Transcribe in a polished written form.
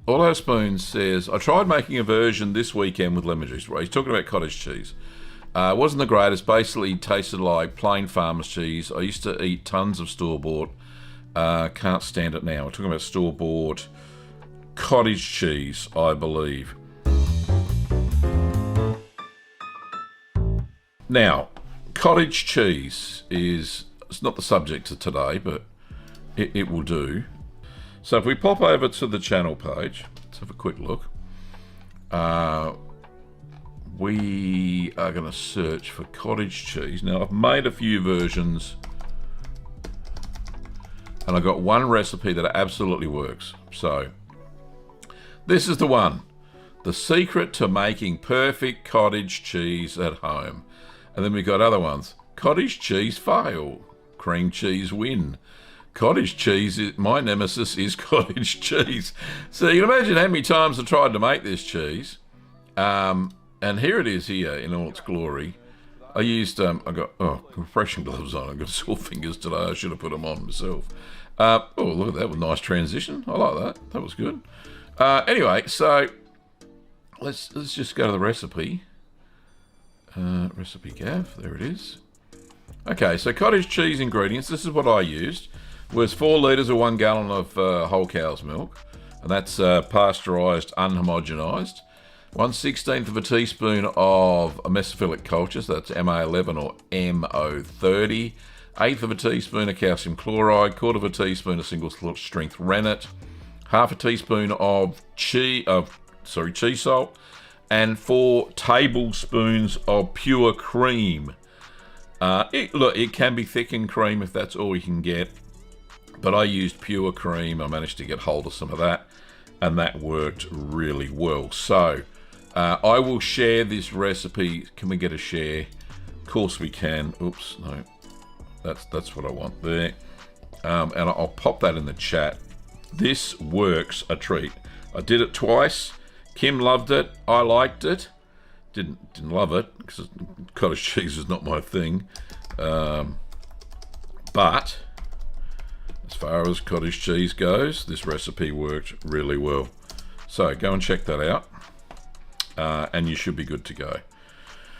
Auto Spoon says, I tried making a version this weekend with lemon juice. Right, he's talking about cottage cheese. It wasn't the greatest. Basically tasted like plain farmer's cheese. I used to eat tons of store-bought. Can't stand it now. We're talking about store-bought cottage cheese, I believe. Now, cottage cheese is, it's not the subject of today, but it will do. So if we pop over to the channel page, let's have a quick look. We are going to search for cottage cheese. Now, I've made a few versions, and I've got one recipe that absolutely works. So, this is the one. The secret to making perfect cottage cheese at home. And then we've got other ones. Cottage cheese fail. Cream cheese win. Cottage cheese, my nemesis is cottage cheese. So you can imagine how many times I tried to make this cheese. And here it is here in all its glory. I used, I got compression gloves on. I've got sore fingers today. I should have put them on myself. Oh, look at that. With nice transition. I like that. That was good. Anyway, so let's just go to the recipe. Recipe Gav. There it is. Okay, so cottage cheese ingredients. This is what I used. Was 4 litres or 1 gallon of whole cow's milk. And that's pasteurised, unhomogenised. 1/16 of a teaspoon of a mesophilic culture, so that's MA11 or MO30. 1/8 of a teaspoon of calcium chloride. 1/4 of a teaspoon of single strength rennet. 1/2 teaspoon of cheese salt. And 4 tablespoons of pure cream. Look, it can be thickened cream if that's all you can get. But I used pure cream. I managed to get hold of some of that. And that worked really well. So, I will share this recipe. Can we get a share? Of course we can. Oops, no. That's what I want there. And I'll pop that in the chat. This works a treat. I did it twice. Kim loved it. I liked it. Didn't love it because cottage cheese is not my thing. But as far as cottage cheese goes, this recipe worked really well. So go and check that out, and you should be good to go.